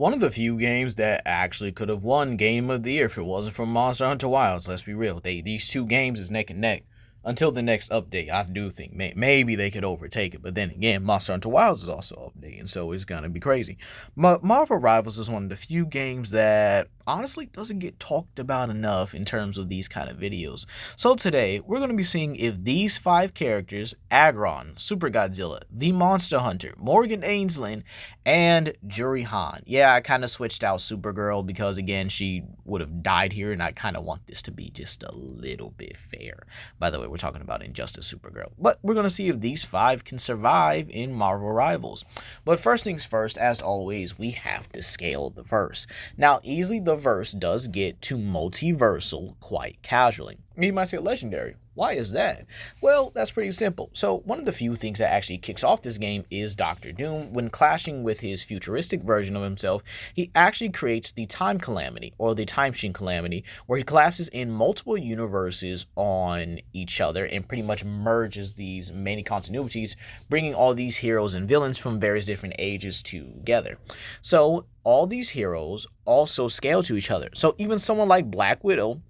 One of the few games that actually could have won Game of the Year if it wasn't for Monster Hunter Wilds. Let's be real. These two games is neck and neck until the next update. I do think maybe they could overtake it, but then again, Monster Hunter Wilds is also updating, so it's gonna be crazy. Marvel Rivals is one of the few games that honestly doesn't get talked about enough in terms of these kind of videos. So today we're going to be seeing if these five characters, Aggron, Super Godzilla, the Monster Hunter, Morrigan Aensland, and Juri Han. Yeah, I kind of switched out Supergirl because again she would have died here, and I kind of want this to be just a little bit fair. By the way, we're talking about Injustice Supergirl, but we're going to see if these five can survive in Marvel Rivals. But first things first, as always, we have to scale the verse. Now easily the verse does get to multiversal quite casually. You might say legendary. Why is that? Well, that's pretty simple. So one of the few things that actually kicks off this game is Dr. Doom. When clashing with his futuristic version of himself, he actually creates the time calamity, or the time machine calamity, where he collapses in multiple universes on each other and pretty much merges these many continuities, bringing all these heroes and villains from various different ages together. So all these heroes also scale to each other. So even someone like Black Widow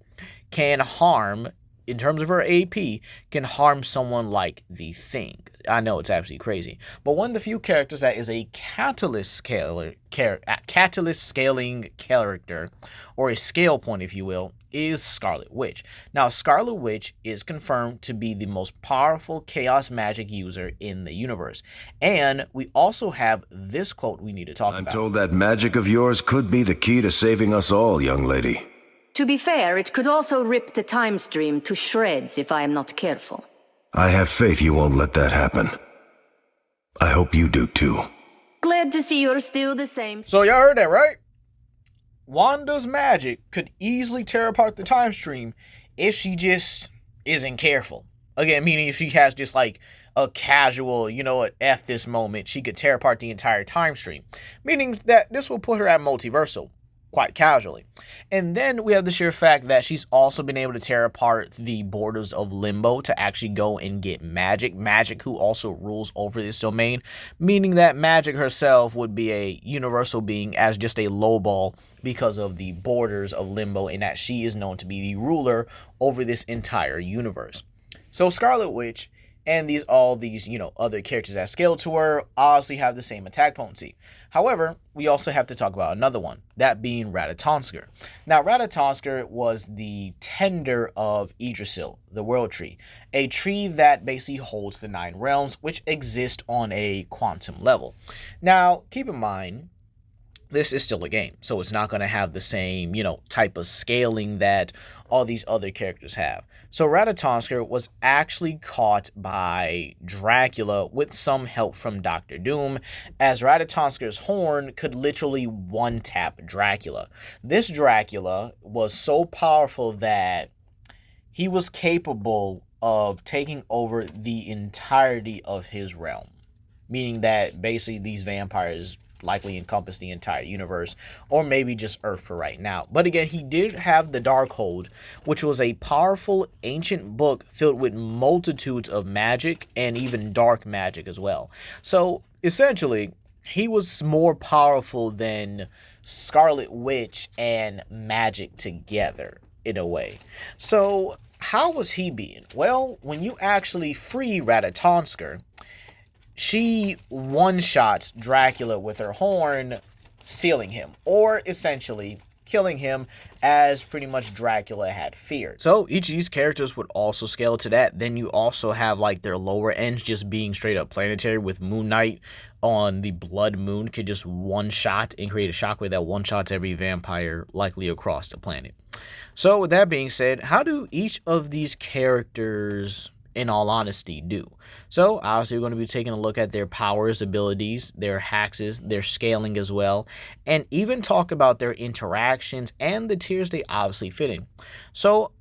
can harm, in terms of her AP, can harm someone like the Thing. I know it's absolutely crazy, but one of the few characters that is a catalyst scaling character, or a scale point, if you will, is Scarlet Witch. Now, Scarlet Witch is confirmed to be the most powerful chaos magic user in the universe, and we also have this quote we need to talk about. I'm told that magic of yours could be the key to saving us all, young lady. To be fair, it could also rip the time stream to shreds if I am not careful. I have faith you won't let that happen. I hope you do too. Glad to see you're still the same. So y'all heard that, right? Wanda's magic could easily tear apart the time stream if she just isn't careful. Again, meaning if she has just like a casual, you know what, F this moment, she could tear apart the entire time stream. Meaning that this will put her at multiversal quite casually. And then we have the sheer fact that she's also been able to tear apart the borders of Limbo to actually go and get Magic, who also rules over this domain, meaning that Magic herself would be a universal being as just a lowball because of the borders of Limbo, and that she is known to be the ruler over this entire universe. So Scarlet Witch and all these, other characters that scale to her obviously have the same attack potency. However, we also have to talk about another one, that being Radatonsker. Now, Radatonsker was the tender of Yggdrasil, the World Tree, a tree that basically holds the 9 realms, which exist on a quantum level. Now, keep in mind, this is still a game, so it's not going to have the same, type of scaling that all these other characters have. So Radatonsker was actually caught by Dracula with some help from Dr. Doom, as Radatonsker's horn could literally one-tap Dracula. This Dracula was so powerful that he was capable of taking over the entirety of his realm, meaning that basically these vampires likely encompass the entire universe, or maybe just Earth for right now. But again, he did have the Darkhold, which was a powerful ancient book filled with multitudes of magic and even dark magic as well. So essentially, he was more powerful than Scarlet Witch and Magic together in a way. So how was he being? Well, when you actually free Radatonsker, she one-shots Dracula with her horn, sealing him, or essentially killing him, as pretty much Dracula had feared. So each of these characters would also scale to that. Then you also have like their lower ends just being straight up planetary, with Moon Knight on the Blood Moon could just one-shot and create a shockwave that one-shots every vampire likely across the planet. So with that being said, how do each of these characters, in all honesty, do? So obviously we're going to be taking a look at their powers, abilities, their hexes, their scaling as well, and even talk about their interactions and the tiers they obviously fit in. So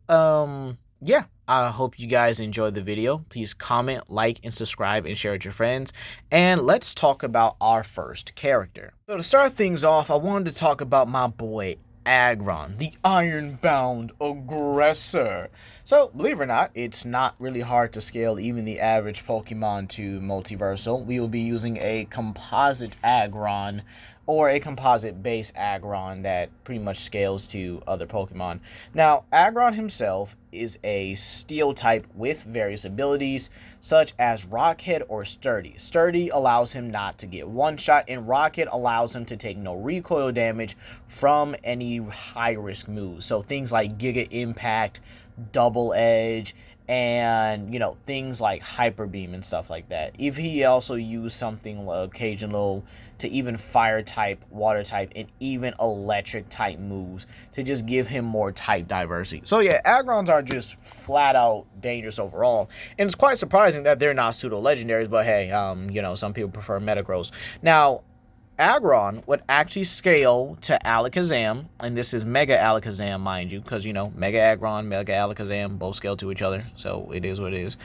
yeah, I hope you guys enjoyed the video. Please comment, like, and subscribe, and share with your friends. And let's talk about our first character. So to start things off, I wanted to talk about my boy Aggron, the iron-bound aggressor. So, believe it or not, it's not really hard to scale even the average Pokemon to multiversal. We will be using a composite Aggron or a composite base Aggron that pretty much scales to other Pokemon. Now, Aggron himself is a steel type with various abilities such as Rockhead or Sturdy. Sturdy allows him not to get one shot, and Rockhead allows him to take no recoil damage from any high risk moves. So things like Giga Impact, Double Edge, and things like Hyper Beam and stuff like that. If he also used something occasional to even fire type, water type, and even electric type moves to just give him more type diversity. So yeah, Aggrons are just flat out dangerous overall, and it's quite surprising that they're not pseudo legendaries. But hey, some people prefer Metagross. Now, Aggron would actually scale to Alakazam, and this is Mega Alakazam, mind you, because, Mega Aggron, Mega Alakazam, both scale to each other, so it is what it is.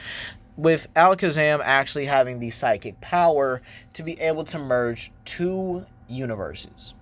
With Alakazam actually having the psychic power to be able to merge two universes.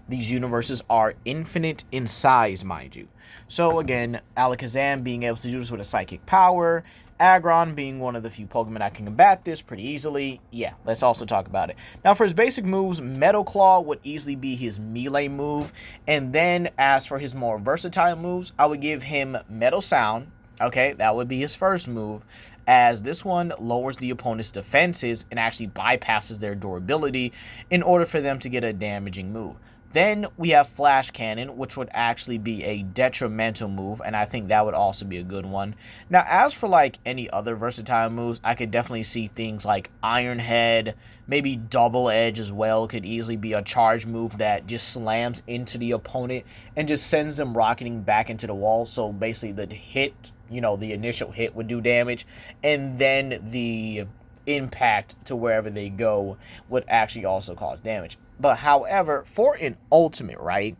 These universes are infinite in size, mind you. So again, Alakazam being able to do this with a psychic power, Aggron being one of the few Pokemon that can combat this pretty easily. Yeah, let's also talk about it. Now, for his basic moves, Metal Claw would easily be his melee move. And then, as for his more versatile moves, I would give him Metal Sound. Okay, that would be his first move, as this one lowers the opponent's defenses and actually bypasses their durability in order for them to get a damaging move. Then we have Flash Cannon, which would actually be a detrimental move, and I think that would also be a good one. Now, as for like any other versatile moves, I could definitely see things like Iron Head, maybe Double Edge as well, could easily be a charge move that just slams into the opponent and just sends them rocketing back into the wall. So basically the hit, the initial hit would do damage, and then the impact to wherever they go would actually also cause damage. But however, for an ultimate, right,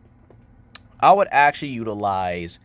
I would actually utilize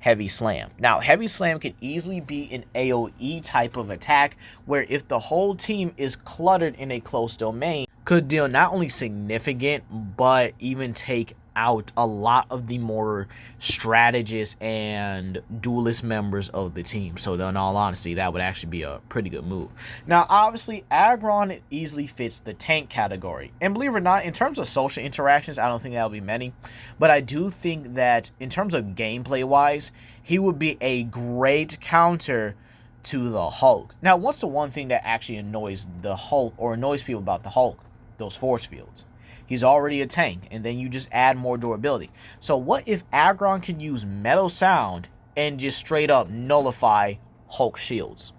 Heavy Slam. Now, Heavy Slam could easily be an AoE type of attack where if the whole team is cluttered in a close domain, could deal not only significant, but even take out a lot of the more strategist and duelist members of the team. So in all honesty, that would actually be a pretty good move. Now, obviously, Aggron easily fits the tank category. And believe it or not, in terms of social interactions, I don't think that'll be many. But I do think that in terms of gameplay-wise, he would be a great counter to the Hulk. Now, what's the one thing that actually annoys the Hulk or annoys people about the Hulk? Those force fields. He's already a tank, and then you just add more durability. So what if Aggron can use Metal Sound and just straight up nullify Hulk shields?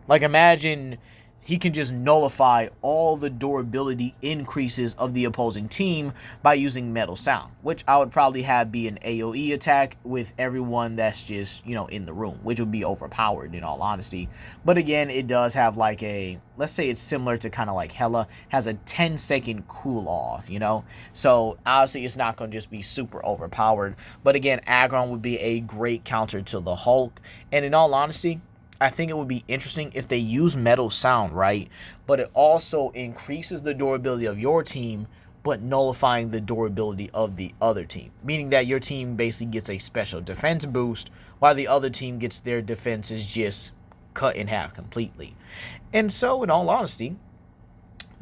Like, imagine he can just nullify all the durability increases of the opposing team by using Metal Sound, which I would probably have be an AoE attack with everyone that's just, in the room, which would be overpowered in all honesty. But again, it does have like let's say it's similar to kind of like Hela, has a 10-second cool off, So obviously it's not going to just be super overpowered. But again, Aggron would be a great counter to the Hulk. And in all honesty, I think it would be interesting if they use Metal Sound, right? But it also increases the durability of your team, but nullifying the durability of the other team. Meaning that your team basically gets a special defense boost, while the other team gets their defenses just cut in half completely. And so, in all honesty,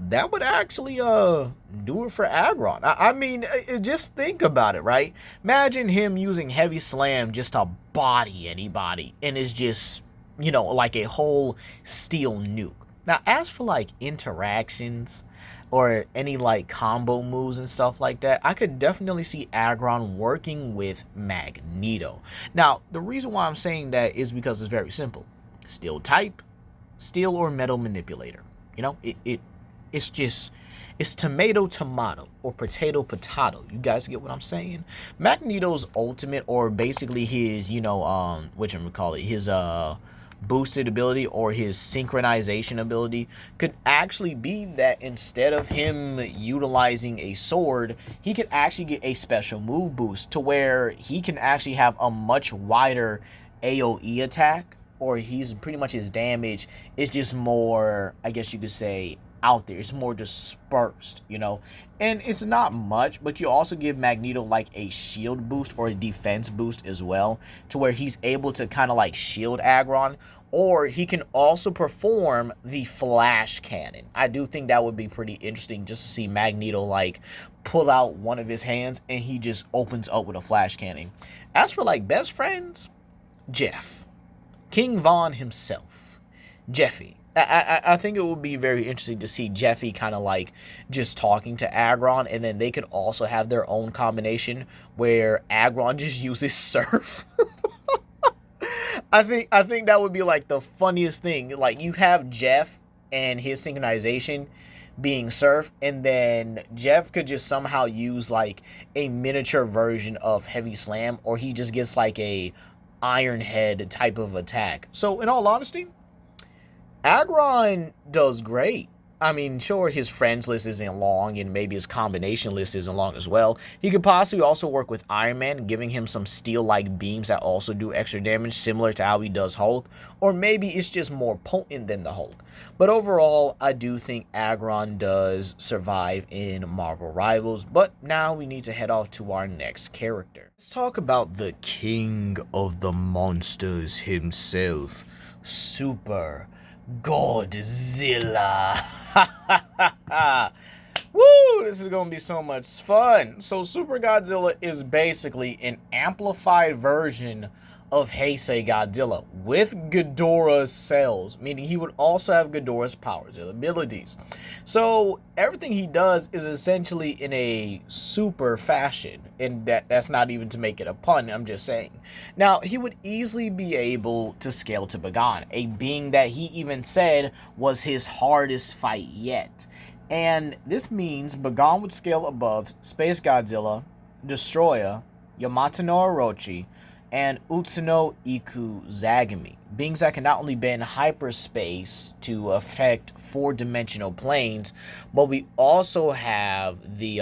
that would actually do it for Aggron. I mean, just think about it, right? Imagine him using Heavy Slam just to body anybody, and it's just, like a whole steel nuke. Now, as for like interactions or any like combo moves and stuff like that, I could definitely see Aggron working with Magneto. Now, the reason why I'm saying that is because it's very simple. Steel type, steel or metal manipulator. It's tomato or potato. You guys get what I'm saying? Magneto's ultimate, or basically his, his boosted ability or his synchronization ability, could actually be that instead of him utilizing a sword, he could actually get a special move boost to where he can actually have a much wider AoE attack, or he's pretty much his damage is just more, I guess you could say, out there. It's more dispersed, and it's not much, but you also give Magneto like a shield boost or a defense boost as well, to where he's able to kind of like shield Aggron, or he can also perform the Flash Cannon. I do think that would be pretty interesting just to see Magneto like pull out one of his hands and he just opens up with a flash cannon. As for like best friends, Jeff, King Von himself, Jeffy. I think it would be very interesting to see Jeffy kind of like just talking to Aggron, and then they could also have their own combination where Aggron just uses surf. I think that would be like the funniest thing. Like you have Jeff and his synchronization being surf, and then Jeff could just somehow use like a miniature version of Heavy Slam, or he just gets like a Iron Head type of attack. So in all honesty, Aggron does great. I mean, sure, his friends list isn't long, and maybe his combination list isn't long as well. He could possibly also work with Iron Man, giving him some steel-like beams that also do extra damage, similar to how he does Hulk. Or maybe it's just more potent than the Hulk. But overall, I do think Aggron does survive in Marvel Rivals. But now we need to head off to our next character. Let's talk about the king of the monsters himself, Super Godzilla. Woo! This is gonna be so much fun. So Super Godzilla is basically an amplified version of Heisei Godzilla with Ghidorah's cells, meaning he would also have Ghidorah's powers and abilities. So everything he does is essentially in a super fashion, and that's not even to make it a pun, I'm just saying. Now, he would easily be able to scale to Bagan, a being that he even said was his hardest fight yet. And this means Bagan would scale above Space Godzilla, Destroyer, Yamato no Orochi, and Utsuno Iku Zagami, beings that can not only bend hyperspace to affect four-dimensional planes, but we also have the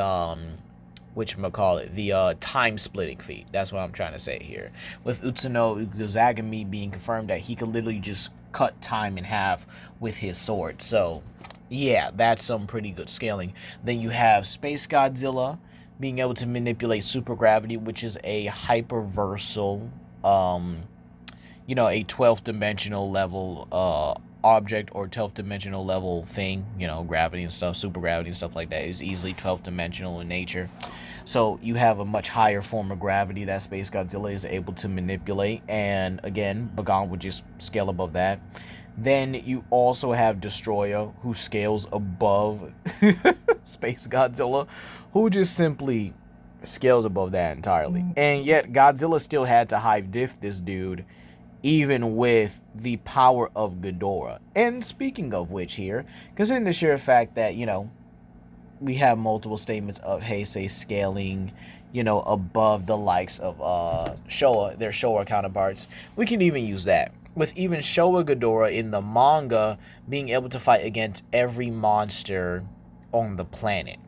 the time-splitting feat. That's what I'm trying to say here. With Utsuno Iku Zagami being confirmed that he could literally just cut time in half with his sword. So, yeah, that's some pretty good scaling. Then you have Space Godzilla being able to manipulate supergravity, which is a hyperversal, a 12th dimensional level object, or 12th dimensional level thing. Gravity and stuff, supergravity and stuff like that is easily 12th dimensional in nature. So you have a much higher form of gravity that Space Godzilla is able to manipulate, and again, Bagan would just scale above that. Then you also have Destroyer, who scales above Space Godzilla, who just simply scales above that entirely. And yet Godzilla still had to hive diff this dude, even with the power of Ghidorah. And speaking of which here, considering the sheer fact that, we have multiple statements of Heisei scaling, above the likes of Showa, their Showa counterparts, we can even use that. With even Showa Ghidorah in the manga being able to fight against every monster on the planet.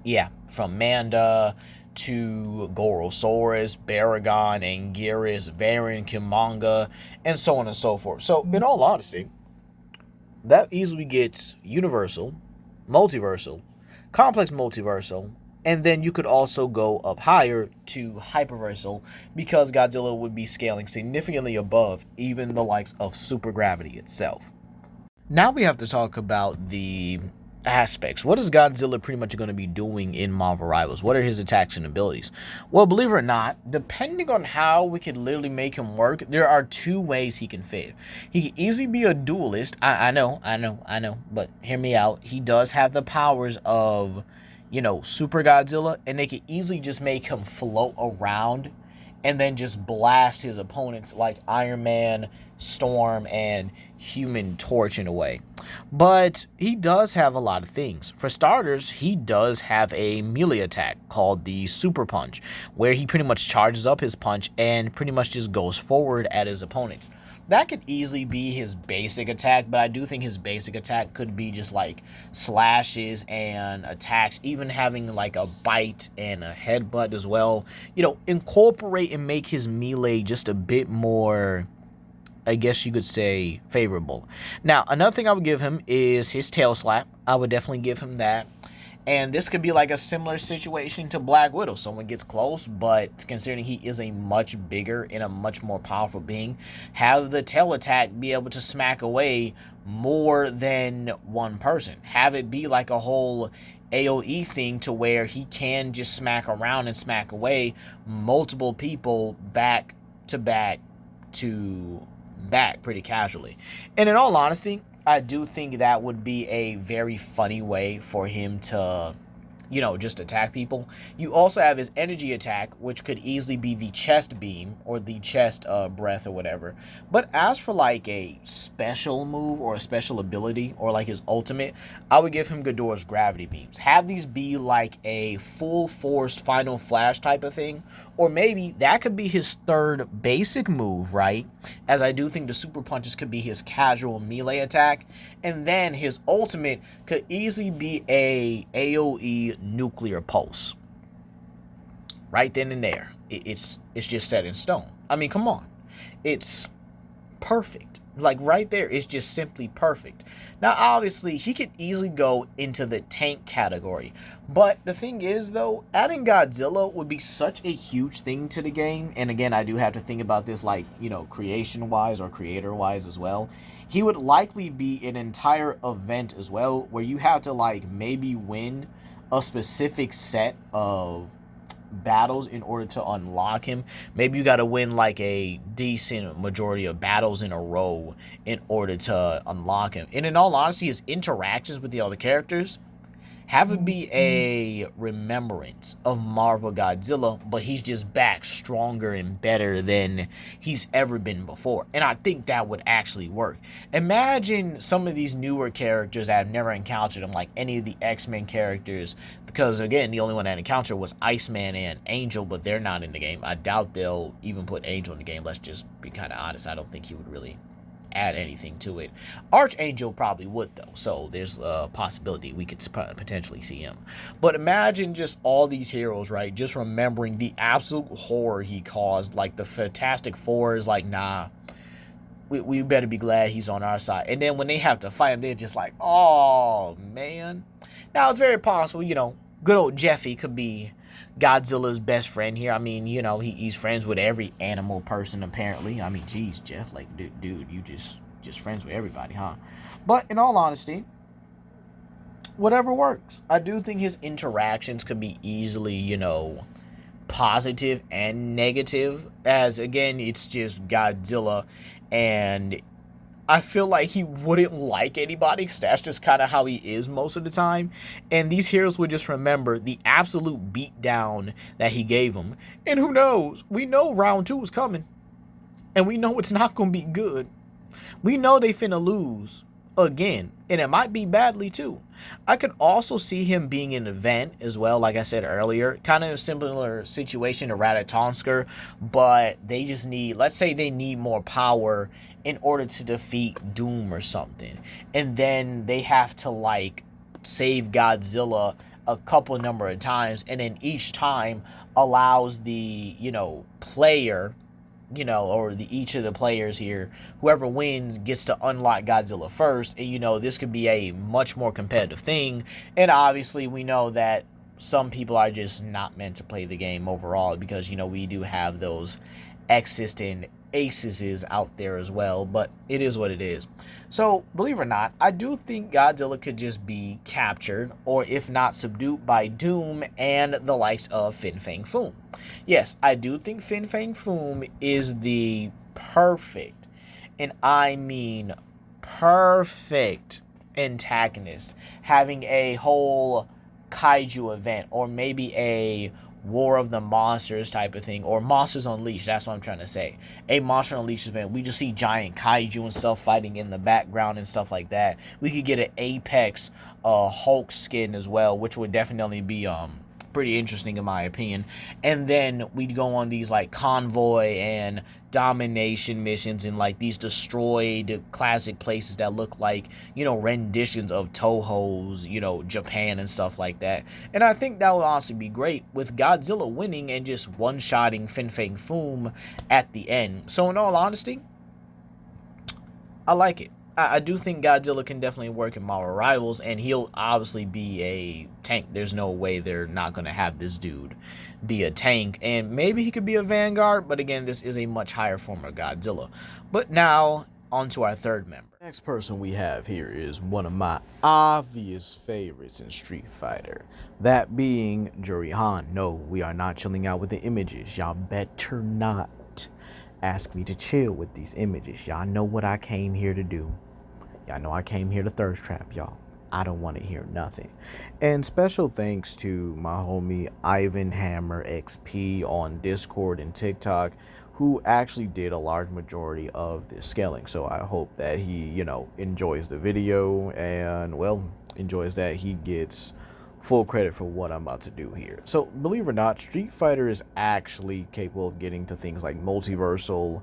Yeah, from Manda to Gorosaurus, Baragon, Anguirus, Varan, Killmonger, and so on and so forth. So, in all honesty, that easily gets universal, multiversal, complex multiversal, and then you could also go up higher to hyperversal, because Godzilla would be scaling significantly above even the likes of supergravity itself. Now we have to talk about the aspects. What is Godzilla pretty much going to be doing in Marvel Rivals? What are his attacks and abilities? Well, believe it or not, depending on how we could literally make him work, there are two ways he can fit. He can easily be a duelist. I know, but hear me out. He does have the powers of, Super Godzilla, and they could easily just make him float around and then just blast his opponents like Iron Man, Storm, and Human Torch in a way. But he does have a lot of things. For starters, he does have a melee attack called the Super Punch, where he pretty much charges up his punch and pretty much just goes forward at his opponents. That could easily be his basic attack, but I do think his basic attack could be just like slashes and attacks, even having like a bite and a headbutt as well. Incorporate and make his melee just a bit more, I guess you could say, favorable. Now, another thing I would give him is his tail slap. I would definitely give him that. And this could be like a similar situation to Black Widow. Someone gets close, but considering he is a much bigger and a much more powerful being, have the tail attack be able to smack away more than one person. Have it be like a whole AoE thing to where he can just smack around and smack away multiple people back to back to back pretty casually. And in all honesty, I do think that would be a very funny way for him to, you know, just attack people. You also have his energy attack, which could easily be the chest beam or the chest breath or whatever. But as for like a special move or a special ability or like his ultimate, I would give him Ghidorah's gravity beams. Have these be like a full forced final flash type of thing, or maybe that could be his third basic move, right? As I do think the super punches could be his casual melee attack, and then his ultimate could easily be a AoE nuclear pulse. Right then and there. It's just set in stone. I mean, come on. It's perfect. Like right there, it's just simply perfect. Now, obviously, he could easily go into the tank category. But the thing is, though, adding Godzilla would be such a huge thing to the game. And again, I do have to think about this, like, you know, creation-wise or creator-wise as well. He would likely be an entire event as well, where you have to, like, maybe win a specific set of battles in order to unlock him. Maybe you got to win like a decent majority of battles in a row in order to unlock him. And in all honesty, his interactions with the other characters have it be a remembrance of Marvel Godzilla, but he's just back stronger and better than he's ever been before. And I think that would actually work. Imagine some of these newer characters that have never encountered him, like any of the X-Men characters, because again, the only one that encountered was Iceman and Angel, but they're not in the game. I doubt they'll even put Angel in the game. Let's just be kind of honest. I don't think he would really add anything to it. Archangel probably would, though, so there's a possibility we could potentially see him. But imagine just all these heroes, right, just remembering the absolute horror he caused. Like the Fantastic Four is like, nah, we better be glad he's on our side. And then when they have to fight him, they're just like, oh man. Now it's very possible, you know, good old Jeffy could be Godzilla's best friend here. I mean, you know, he's friends with every animal person apparently. I mean, geez, Jeff, like, dude, you just friends with everybody, huh? But in all honesty, whatever works. I do think his interactions could be easily, you know, positive and negative, as again, it's just Godzilla, and I feel like he wouldn't like anybody, because that's just kind of how he is most of the time. And these heroes would just remember the absolute beatdown that he gave them. And who knows? We know round 2 is coming. And we know it's not going to be good. We know they finna lose again. And it might be badly too. I could also see him being an event as well, like I said earlier. Kind of a similar situation to Ratatonsker, but they just need, let's say they need more power in order to defeat Doom or something. And then they have to, like, save Godzilla a couple number of times. And then each time allows the, you know, player, you know, or each of the players here, whoever wins gets to unlock Godzilla first. And, you know, this could be a much more competitive thing. And obviously we know that some people are just not meant to play the game overall, because, you know, we do have those X's and aces out there as well, but it is what it is. So believe it or not, I do think Godzilla could just be captured, or if not subdued, by Doom and the likes of Fin Fang Foom. Yes, I do think Fin Fang Foom is the perfect, and I mean perfect, antagonist, having a whole kaiju event, or maybe a War of the Monsters type of thing, or Monsters Unleashed, that's what I'm trying to say. A Monster Unleashed event. We just see giant kaiju and stuff fighting in the background and stuff like that. We could get an Apex Hulk skin as well, which would definitely be pretty interesting in my opinion. And then we'd go on these like convoy and domination missions in like these destroyed classic places that look like, you know, renditions of Toho's, you know, Japan and stuff like that. And I think that would honestly be great, with Godzilla winning and just one-shotting Fin Fang Foom at the end. So in all honesty, I like it. I do think Godzilla can definitely work in Marvel Rivals, and he'll obviously be a tank. There's no way they're not going to have this dude be a tank, and maybe he could be a Vanguard, but again, this is a much higher form of Godzilla. But now, On to our third member. Next person we have here is one of my obvious favorites in Street Fighter. That being Juri Han. No, we are not chilling out with the images. Y'all better not ask me to chill with these images. Y'all know what I came here to do. Y'all know I came here to thirst trap y'all. I don't want to hear nothing. And special thanks to my homie Ivan Hammer XP on Discord and TikTok, who actually did a large majority of this scaling. So I hope that he, enjoys the video and, well, enjoys that he gets full credit for what I'm about to do here. So believe it or not, Street Fighter is actually capable of getting to things like multiversal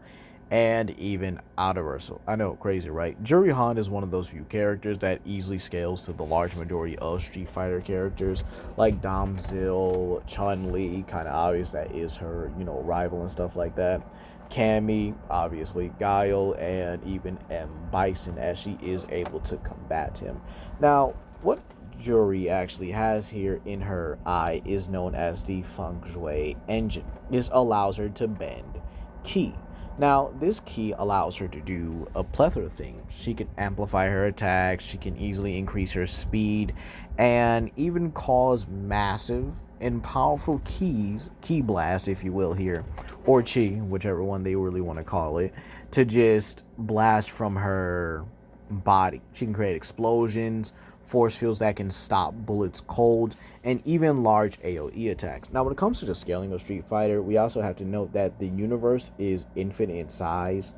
and even outerversal. I know, crazy, right? Juri Han is one of those few characters that easily scales to the large majority of Street Fighter characters, like Damzil, Chun-Li, kind of obvious that is her, rival and stuff like that. Cammy, obviously, Guile, and even M. Bison, as she is able to combat him. Now, what Juri actually has here in her eye is known as the Feng Shui engine. This allows her to bend ki. Now, this key allows her to do a plethora of things. She can amplify her attacks, she can easily increase her speed, and even cause massive and powerful key blast, if you will here, or chi, whichever one they really want to call it, to just blast from her body. She can create explosions, force fields that can stop bullets cold, and even large AoE attacks. Now, when it comes to the scaling of Street Fighter, we also have to note that the universe is infinite in size,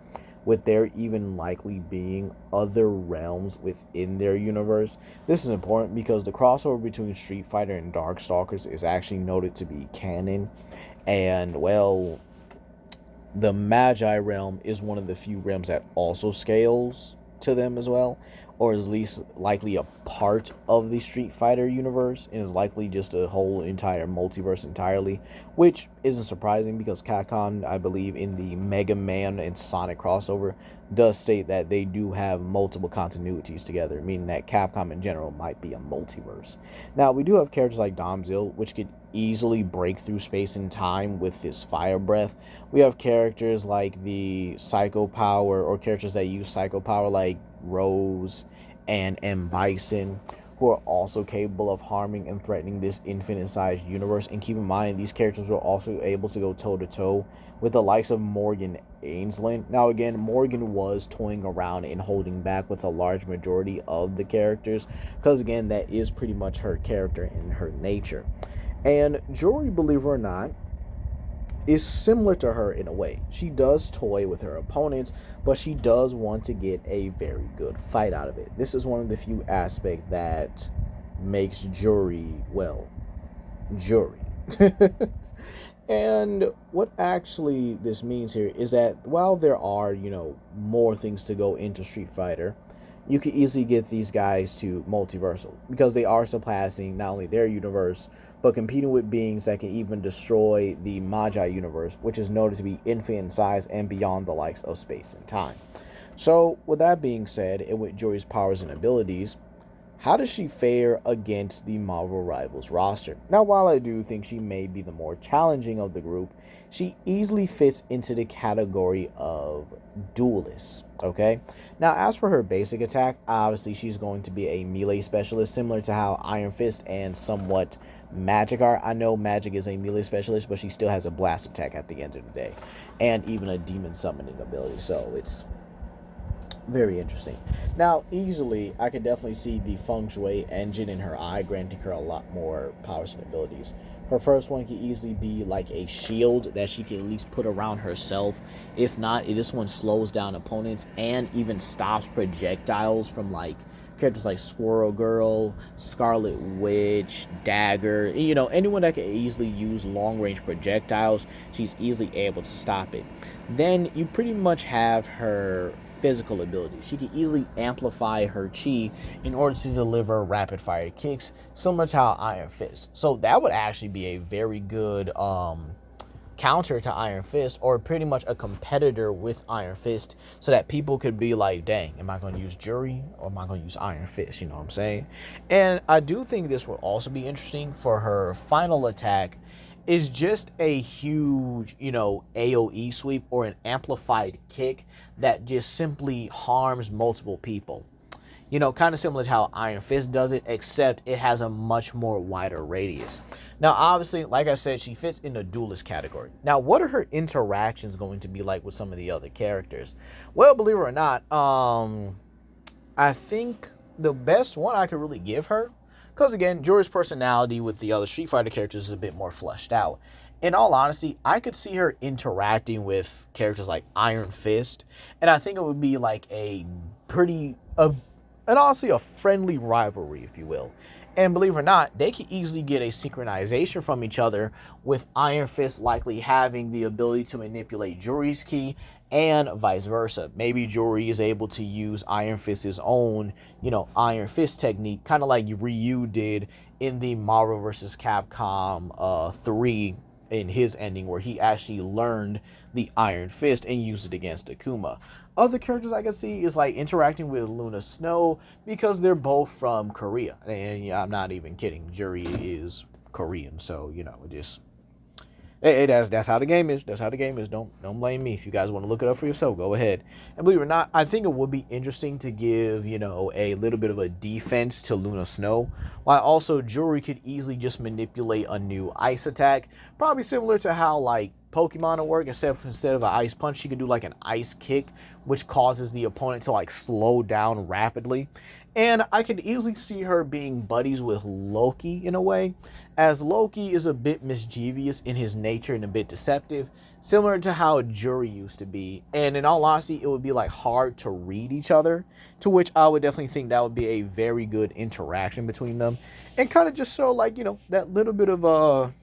with there even likely being other realms within their universe. This is important because the crossover between Street Fighter and Darkstalkers is actually noted to be canon, and, well, the Magi realm is one of the few realms that also scales to them as well, or is at least likely a part of the Street Fighter universe, and is likely just a whole entire multiverse entirely, which isn't surprising because Capcom, I believe, in the Mega Man and Sonic crossover, does state that they do have multiple continuities together, meaning that Capcom in general might be a multiverse. Now, we do have characters like Damzil, which could easily break through space and time with his fire breath. We have characters like the Psycho Power, or characters that use Psycho Power like Rose and M. Bison, who are also capable of harming and threatening this infinite-sized universe. And keep in mind, these characters were also able to go toe-to-toe with the likes of Morrigan Aensland. Now, again, Morrigan was toying around and holding back with a large majority of the characters, because, again, that is pretty much her character and her nature. And Juri, believe it or not, is similar to her in a way. She does toy with her opponents, but she does want to get a very good fight out of it. This is one of the few aspects that makes Juri, well, Juri. And what actually this means here is that while there are, more things to go into Street Fighter, you can easily get these guys to multiversal, because they are surpassing not only their universe, but competing with beings that can even destroy the Magi universe, which is noted to be infinite in size and beyond the likes of space and time. So, with that being said, and with Juri's powers and abilities, how does she fare against the Marvel Rivals roster? Now, while I do think she may be the more challenging of the group, she easily fits into the category of duelist, okay? Now, as for her basic attack, obviously she's going to be a melee specialist, similar to how Iron Fist and somewhat Magic are. I know Magic is a melee specialist, but she still has a blast attack at the end of the day, and even a demon summoning ability, so it's very interesting. Now, easily, I can definitely see the Feng Shui engine in her eye, granting her a lot more powers and abilities. Her first one can easily be like a shield that she can at least put around herself. If not, this one slows down opponents and even stops projectiles from like characters like Squirrel Girl, Scarlet Witch, Dagger, anyone that can easily use long-range projectiles, she's easily able to stop it. Then you pretty much have her physical ability. She can easily amplify her chi in order to deliver rapid fire kicks, similar to how Iron Fist. So that would actually be a very good counter to Iron Fist, or pretty much a competitor with Iron Fist, so that people could be like, dang, am I going to use Juri or am I going to use Iron Fist? You know what I'm saying? And I do think this will also be interesting for her final attack, is just a huge, AoE sweep or an amplified kick that just simply harms multiple people. Kind of similar to how Iron Fist does it, except it has a much more wider radius. Now, obviously, like I said, she fits in the duelist category. Now, what are her interactions going to be like with some of the other characters? Well, believe it or not, I think the best one I could really give her, because again, Juri's personality with the other Street Fighter characters is a bit more fleshed out. In all honesty, I could see her interacting with characters like Iron Fist, and I think it would be like and honestly, a friendly rivalry, if you will. And believe it or not, they can easily get a synchronization from each other, with Iron Fist likely having the ability to manipulate Juri's ki and vice versa. Maybe Juri is able to use Iron Fist's own, Iron Fist technique, kind of like Ryu did in the Marvel vs. Capcom 3 in his ending, where he actually learned the Iron Fist and used it against Akuma. Other characters I can see is like interacting with Luna Snow, because they're both from Korea. And yeah, I'm not even kidding. Juri is Korean, so that's how the game is. That's how the game is. Don't blame me. If you guys want to look it up for yourself, go ahead. And believe it or not, I think it would be interesting to give, a little bit of a defense to Luna Snow, while also Juri could easily just manipulate a new ice attack, probably similar to how like Pokemon will work. Instead of an ice punch, she could do like an ice kick, which causes the opponent to like slow down rapidly. And I could easily see her being buddies with Loki in a way, as Loki is a bit mischievous in his nature and a bit deceptive, similar to how Juri used to be. And in all honesty, it would be like hard to read each other, to which I would definitely think that would be a very good interaction between them, and kind of just show like, that little bit of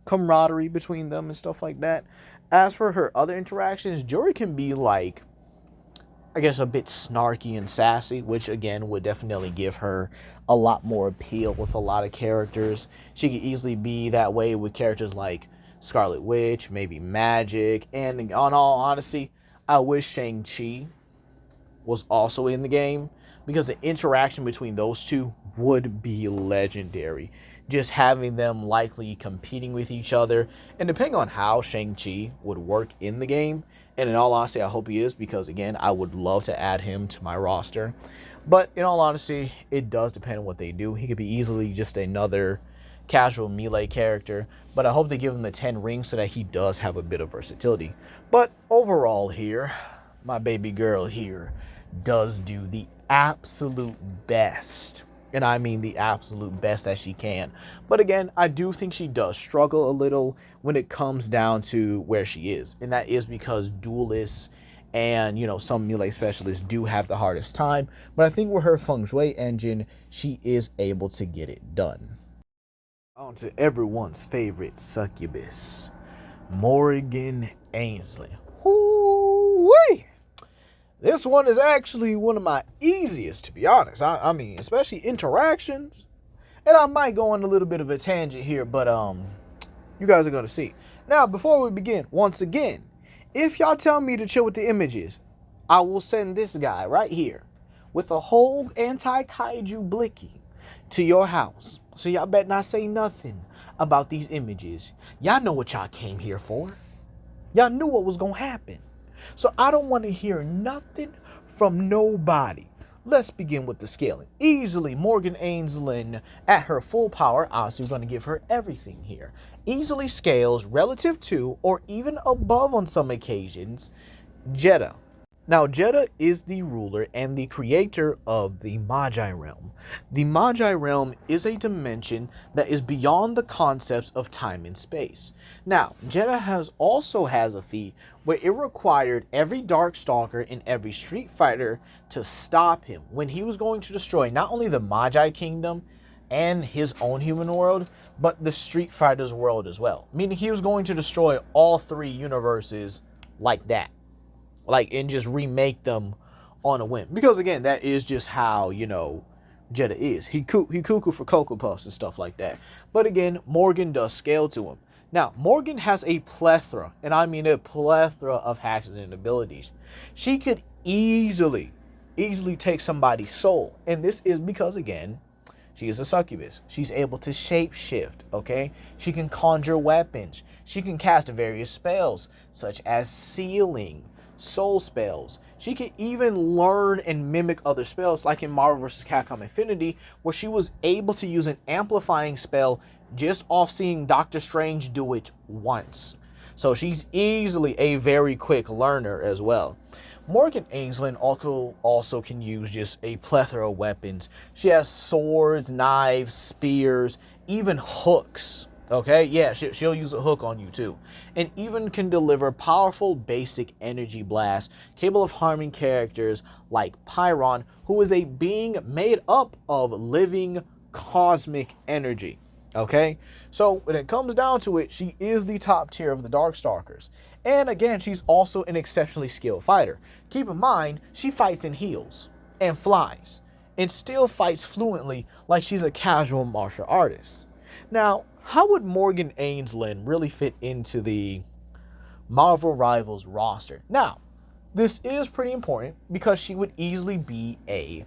camaraderie between them and stuff like that. As for her other interactions, Juri can be like, I guess, a bit snarky and sassy, which again would definitely give her a lot more appeal with a lot of characters. She could easily be that way with characters like Scarlet Witch, maybe Magic, and in all honesty, I wish Shang-Chi was also in the game, because the interaction between those two would be legendary. Just having them likely competing with each other, and depending on how Shang-Chi would work in the game, and in all honesty, I hope he is, because again, I would love to add him to my roster. But in all honesty, it does depend on what they do. He could be easily just another casual melee character, but I hope they give him the 10 rings so that he does have a bit of versatility. But overall here, my baby girl here does do the absolute best. And I mean the absolute best that she can. But again, I do think she does struggle a little when it comes down to where she is. And that is because duelists and, some melee specialists do have the hardest time. But I think with her feng shui engine, she is able to get it done. On to everyone's favorite succubus, Morrigan Aensland. Woo-wee! This one is actually one of my easiest, to be honest. I mean, especially interactions. And I might go on a little bit of a tangent here, but you guys are going to see. Now, before we begin, once again, if y'all tell me to chill with the images, I will send this guy right here with a whole anti-kaiju blicky to your house. So y'all better not say nothing about these images. Y'all know what y'all came here for. Y'all knew what was going to happen. So I don't want to hear nothing from nobody. Let's begin with the scaling. Easily, Morrigan Aensland at her full power, obviously we're going to give her everything here, easily scales relative to, or even above on some occasions, Jedha. Now, Jedha is the ruler and the creator of the Magi Realm. The Magi Realm is a dimension that is beyond the concepts of time and space. Now, Jedha also has a feat where it required every Darkstalker in every Street Fighter to stop him when he was going to destroy not only the Magi Kingdom and his own human world, but the Street Fighter's world as well. Meaning he was going to destroy all three universes like that. And just remake them on a whim. Because again, that is just how, Jedha is. He cuckoo for Cocoa Puffs and stuff like that. But again, Morgan does scale to him. Now, Morgan has a plethora, and I mean a plethora of hacks and abilities. She could easily take somebody's soul. And this is because, again, She is a succubus. She's able to shapeshift, okay? She can conjure weapons. She can cast various spells, such as sealing, soul spells. She can even learn and mimic other spells, like in Marvel vs. Capcom Infinity, where she was able to use an amplifying spell just off seeing Doctor Strange do it once. So she's easily a very quick learner as well. Morrigan Aensland also can use just a plethora of weapons. She has swords, knives, spears, even hooks. Okay, yeah, she'll use a hook on you too. And even can deliver powerful basic energy blasts capable of harming characters like Pyron, who is a being made up of living cosmic energy. Okay, so when it comes down to it, she is the top tier of the Darkstalkers. And again, she's also an exceptionally skilled fighter. Keep in mind, she fights in heels and flies and still fights fluently like she's a casual martial artist. Now, how would Morrigan Aensland really fit into the Marvel Rivals roster? Now, this is pretty important because she would easily be a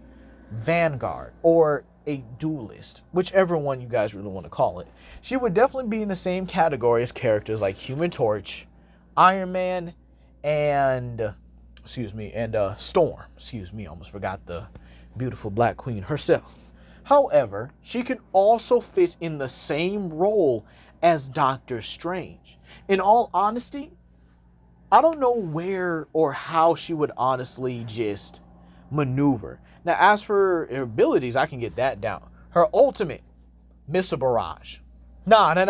Vanguard or a duelist, whichever one you guys really want to call it. She would definitely be in the same category as characters like Human Torch, Iron Man, and Storm. Almost forgot the beautiful Black Queen herself. However, she could also fit in the same role as Doctor Strange. In all honesty, I don't know where or how she would honestly just maneuver. Now, as for her abilities, I can get that down. Her ultimate, Missile Barrage. Nah, I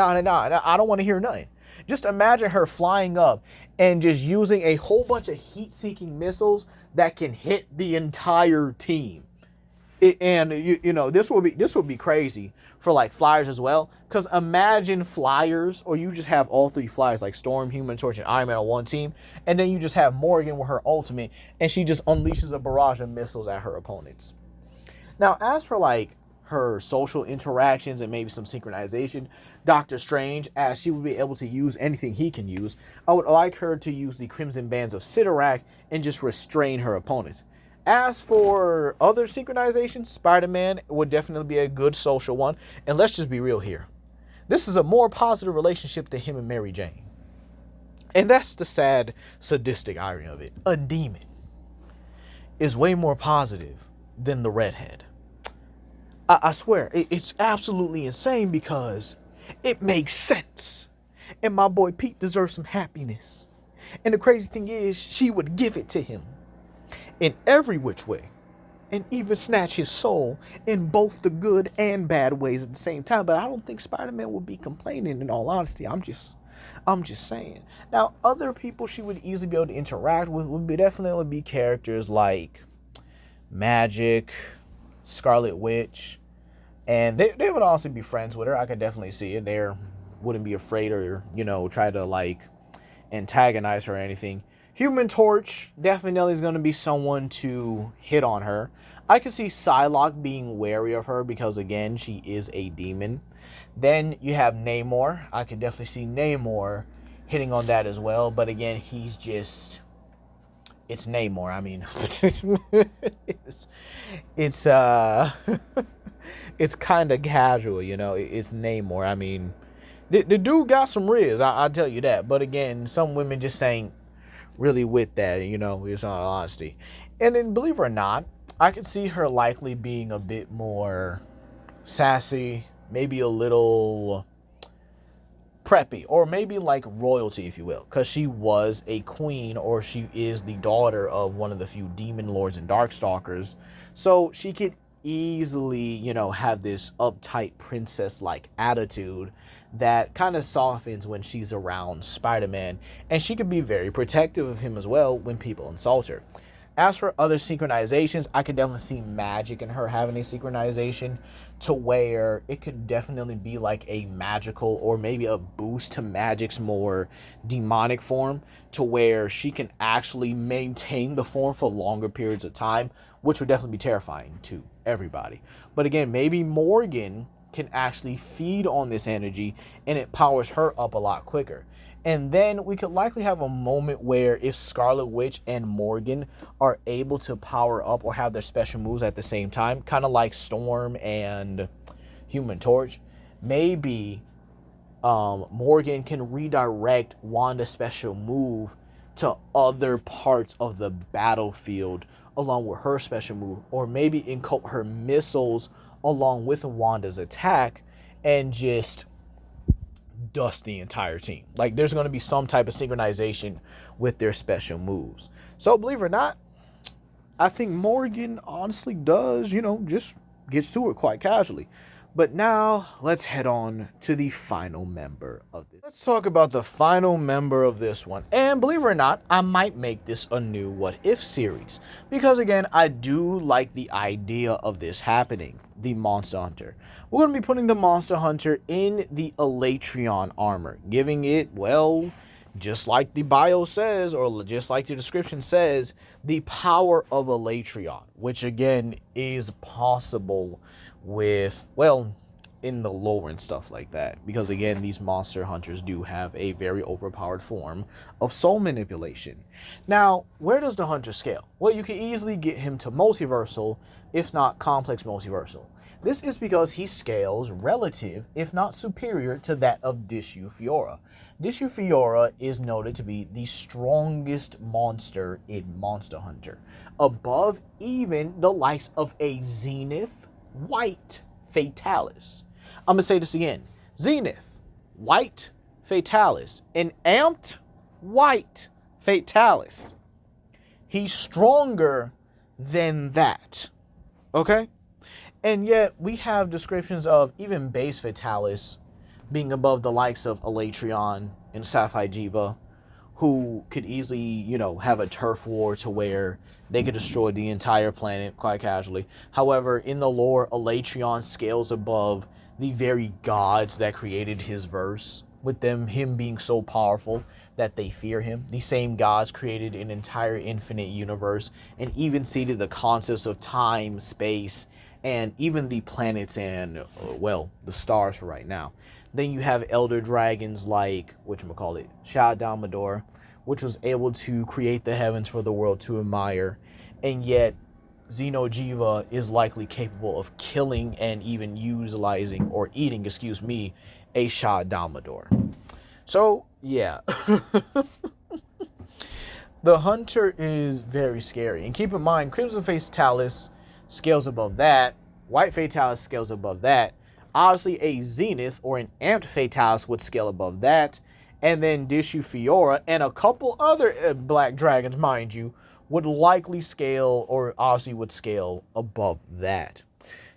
don't want to hear nothing. Just imagine her flying up and just using a whole bunch of heat-seeking missiles that can hit the entire team. This would be crazy for like flyers as well. Because imagine flyers, or you just have all three flyers like Storm, Human Torch, and Iron Man on one team, and then you just have Morrigan with her ultimate, and she just unleashes a barrage of missiles at her opponents. Now, as for like her social interactions and maybe some synchronization, Doctor Strange, as she would be able to use anything he can use, I would like her to use the Crimson Bands of Sidorak and just restrain her opponents. As for other synchronizations, Spider-Man would definitely be a good social one. And let's just be real here. This is a more positive relationship than him and Mary Jane. And that's the sad, sadistic irony of it. A demon is way more positive than the redhead. I swear, it's absolutely insane because it makes sense. And my boy Pete deserves some happiness. And the crazy thing is, she would give it to him in every which way, and even snatch his soul in both the good and bad ways at the same time. But I don't think Spider-Man would be complaining, in all honesty. I'm just saying. Now, other people she would easily be able to interact with would definitely be characters like Magic, Scarlet Witch, and they would also be friends with her. I could definitely see it. They wouldn't be afraid or, try to like antagonize her or anything. Human Torch definitely is going to be someone to hit on her. I could see Psylocke being wary of her because, again, she is a demon. Then you have Namor. I could definitely see Namor hitting on that as well. But, again, he's just... It's Namor. I mean, it's kind of casual, It's Namor. I mean, the dude got some riz, I'll tell you that. But, again, some women just ain't really with that, it's all honesty. And then, believe it or not, I could see her likely being a bit more sassy, maybe a little preppy, or maybe like royalty, if you will, because she was a queen, or she is the daughter of one of the few demon lords and darkstalkers. So she could easily, have this uptight princess-like attitude that kind of softens when she's around Spider-Man, and she could be very protective of him as well when people insult her. As for other synchronizations, I could definitely see Magic and her having a synchronization to where it could definitely be like a magical, or maybe a boost to Magic's more demonic form, to where she can actually maintain the form for longer periods of time, which would definitely be terrifying to everybody. But again, maybe Morgan can actually feed on this energy and it powers her up a lot quicker. And then we could likely have a moment where if Scarlet Witch and Morgan are able to power up or have their special moves at the same time, kind of like Storm and Human Torch, maybe Morgan can redirect Wanda's special move to other parts of the battlefield along with her special move, or maybe encode her missiles along with Wanda's attack and just dust the entire team. Like, there's going to be some type of synchronization with their special moves. So believe it or not, I think Morgan honestly does, just gets to it quite casually. But now let's head on to the final member of this. Let's talk about the final member of this one. And believe it or not, I might make this a new What If series. Because again, I do like the idea of this happening. The Monster Hunter. We're going to be putting the Monster Hunter in the Elatrion armor. Giving it, well, just like the bio says, or just like the description says, the power of Elatrion. Which again is possible with, well, in the lore and stuff like that, because again, these monster hunters do have a very overpowered form of soul manipulation. Now, where does the hunter scale? Well, you can easily get him to multiversal, if not complex multiversal. This is because he scales relative, if not superior, to that of Dishu Fiora. Dishu Fiora is noted to be the strongest monster in Monster Hunter, above even the likes of a Zenith White Fatalis. I'm going to say this again. Zenith, White Fatalis, an amped White Fatalis. He's stronger than that. Okay? And yet, we have descriptions of even base Fatalis being above the likes of Elatrion and Sapphire Jiva, who could easily, have a turf war to where they could destroy the entire planet quite casually. However, in the lore, Elatrion scales above the very gods that created his verse, with him being so powerful that they fear him. The same gods created an entire infinite universe and even seeded the concepts of time, space, and even the planets and, well, the stars for right now. Then you have elder dragons like, Shah Damador, which was able to create the heavens for the world to admire. And yet, Xenojiva is likely capable of killing and even utilizing, or eating, a Shah Damador. So, yeah. The Hunter is very scary. And keep in mind, Crimson Fatalis scales above that. White Fatalis scales above that. Obviously, a Zenith or an Amped Fatalis would scale above that. And then Dishu Fiora and a couple other black dragons, mind you, would likely scale, or obviously would scale above that.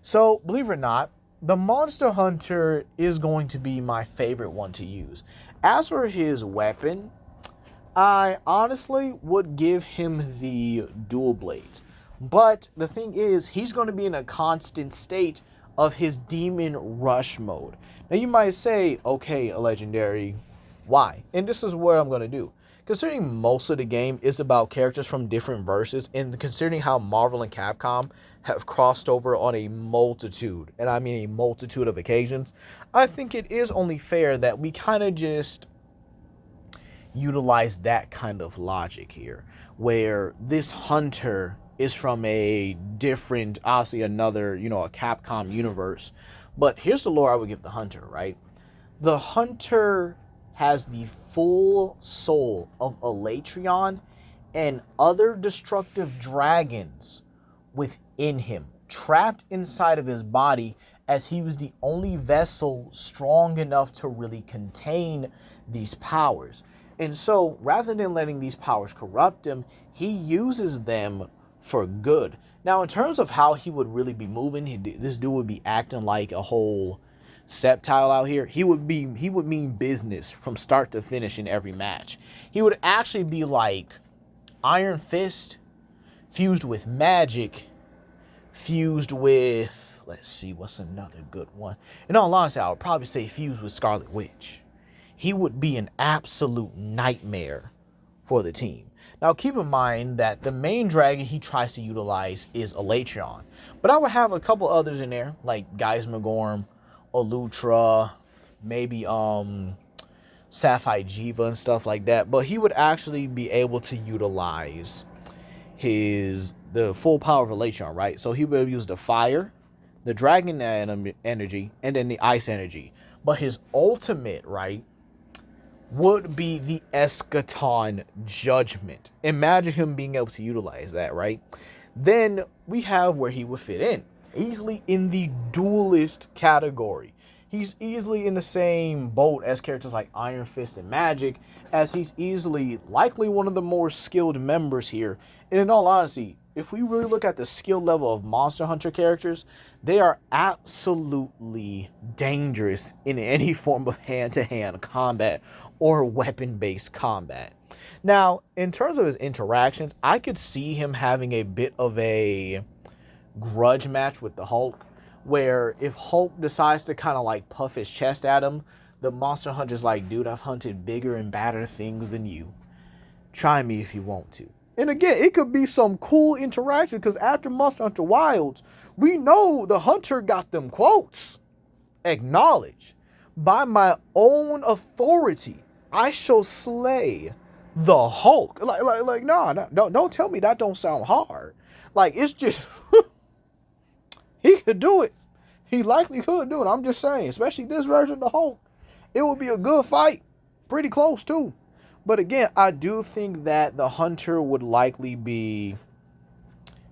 So, believe it or not, the Monster Hunter is going to be my favorite one to use. As for his weapon, I honestly would give him the dual blades. But the thing is, he's going to be in a constant state of his demon rush mode. Now you might say, okay, Legendary, why? And this is what I'm going to do. Considering most of the game is about characters from different verses, and considering how Marvel and Capcom have crossed over on a multitude, and I mean a multitude of occasions, I think it is only fair that we kind of just utilize that kind of logic here, where this hunter is from a different, obviously another, a Capcom universe. But here's the lore I would give the hunter, right? The hunter has the full soul of Elatrion and other destructive dragons within him, trapped inside of his body, as he was the only vessel strong enough to really contain these powers. And so, rather than letting these powers corrupt him, he uses them for good. Now, in terms of how he would really be moving, this dude would be acting like a whole Septile out here. He would mean business from start to finish in every match. He would actually be like Iron Fist fused with magic, fused with, let's see, what's another good one? In all honesty, I would probably say fused with Scarlet Witch. He would be an absolute nightmare for the team. Now, keep in mind that the main dragon he tries to utilize is Elatrion. But I would have a couple others in there, like Geismagorm, Elutra, maybe Sapphire Jiva and stuff like that. But he would actually be able to utilize the full power of Elatrion, right? So he would use the fire, the dragon energy, and then the ice energy. But his ultimate, right, would be the eschaton judgment. Imagine him being able to utilize that, right? Then we have where he would fit in. Easily in the duelist category. He's easily in the same boat as characters like Iron Fist and Magic, as he's easily likely one of the more skilled members here. And in all honesty, if we really look at the skill level of Monster Hunter characters, they are absolutely dangerous in any form of hand-to-hand combat or weapon-based combat. Now, in terms of his interactions, I could see him having a bit of a grudge match with the Hulk, where if Hulk decides to kind of like puff his chest at him, the Monster Hunter's like, dude, I've hunted bigger and badder things than you. Try me if you want to. And again, it could be some cool interaction, because after Monster Hunter Wilds, we know the Hunter got them quotes. Acknowledge, by my own authority, I shall slay the Hulk. Nah, don't tell me that don't sound hard. Like, it's just, he could do it. He likely could do it. I'm just saying, especially this version of the Hulk. It would be a good fight. Pretty close, too. But again, I do think that the Hunter would likely be,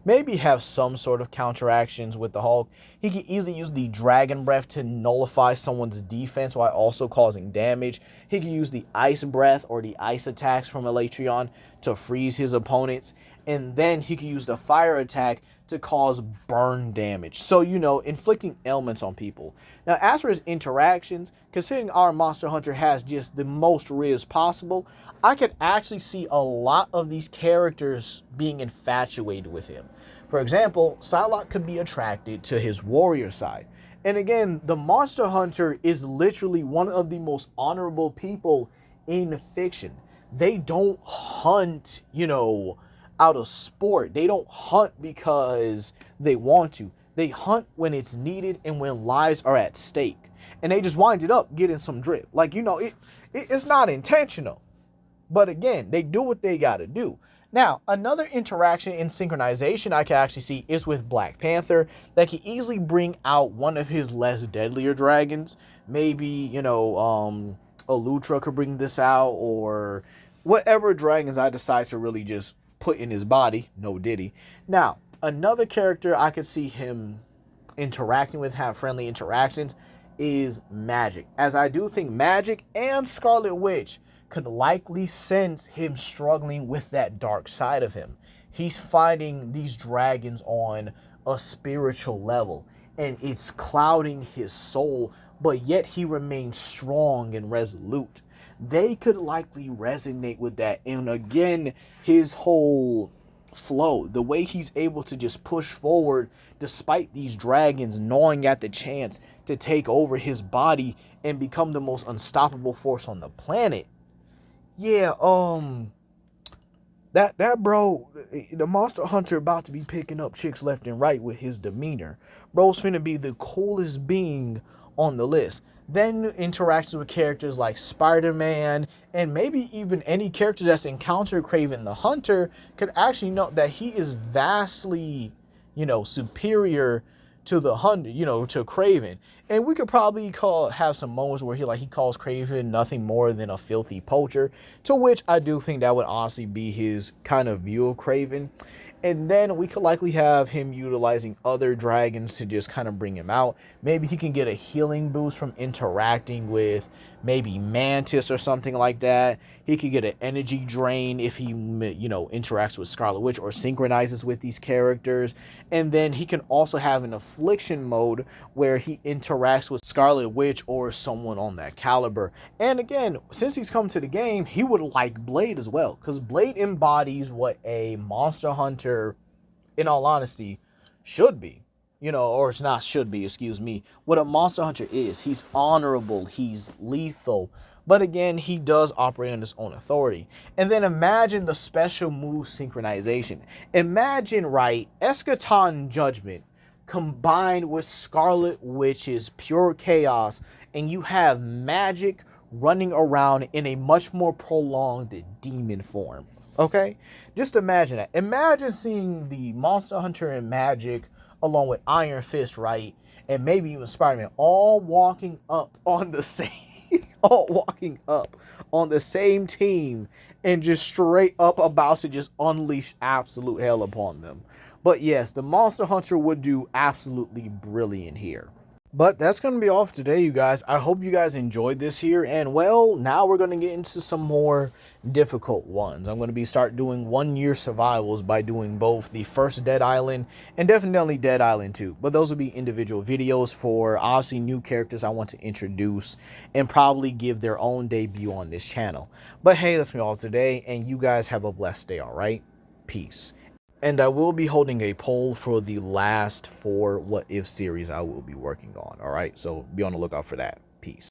maybe have some sort of counteractions with the Hulk. He could easily use the Dragon Breath to nullify someone's defense while also causing damage. He could use the Ice Breath or the Ice attacks from Elytron to freeze his opponents. And then he could use the Fire attack to cause burn damage. So, you know, inflicting ailments on people. Now, as for his interactions, considering our Monster Hunter has just the most riz possible, I could actually see a lot of these characters being infatuated with him. For example, Psylocke could be attracted to his warrior side. And again, the Monster Hunter is literally one of the most honorable people in fiction. They don't hunt, you know, out of sport. They don't hunt because they want to. They hunt when it's needed and when lives are at stake. And they just wind it up getting some drip. Like, you know, it's not intentional. But again, they do what they got to do. Now, another interaction in synchronization I can actually see is with Black Panther, that can easily bring out one of his less deadlier dragons. Maybe, you know, Elutra could bring this out, or whatever dragons I decide to really just put in his body. No diddy. Now, another character I could see him interacting with, have friendly interactions, is Magic. As I do think Magic and Scarlet Witch could likely sense him struggling with that dark side of him. He's fighting these dragons on a spiritual level, and it's clouding his soul, but yet he remains strong and resolute. They could likely resonate with that. And again, his whole flow, the way he's able to just push forward despite these dragons gnawing at the chance to take over his body and become the most unstoppable force on the planet. Yeah, that bro, the Monster Hunter about to be picking up chicks left and right with his demeanor. Bro's finna be the coolest being on the list. Then interactions with characters like Spider-Man, and maybe even any character that's encountered Kraven the Hunter could actually know that he is vastly, you know, superior to the Hunter, you know, to Kraven. And we could probably have some moments where he calls Kraven nothing more than a filthy poacher, to which I do think that would honestly be his kind of view of Kraven. And then we could likely have him utilizing other dragons to just kind of bring him out. Maybe he can get a healing boost from interacting with maybe Mantis or something like that. He could get an energy drain if he, you know, interacts with Scarlet Witch or synchronizes with these characters. And then he can also have an affliction mode where he interacts with Scarlet Witch or someone on that caliber. And again, since he's come to the game, he would like Blade as well, because Blade embodies what a Monster Hunter, in all honesty, should be. You know, or it's not should be, excuse me. What a Monster Hunter is. He's honorable. He's lethal. But again, he does operate on his own authority. And then imagine the special move synchronization. Imagine, right, Eschaton Judgment combined with Scarlet Witch's pure chaos, and you have Magic running around in a much more prolonged demon form. Okay? Just imagine that. Imagine seeing the Monster Hunter and Magic along with Iron Fist, right, and maybe even Spider-Man, all walking up on the same, all walking up on the same team, and just straight up about to just unleash absolute hell upon them. But yes, the Monster Hunter would do absolutely brilliant here. But that's going to be all for today, you guys. I hope you guys enjoyed this here. And, well, now we're going to get into some more difficult ones. I'm going to start doing 1-year survivals by doing both the first Dead Island and definitely Dead Island 2. But those will be individual videos for, obviously, new characters I want to introduce and probably give their own debut on this channel. But, hey, that's me all today. And you guys have a blessed day, all right? Peace. And I will be holding a poll for the last 4 What If series I will be working on. All right, so be on the lookout for that. Peace.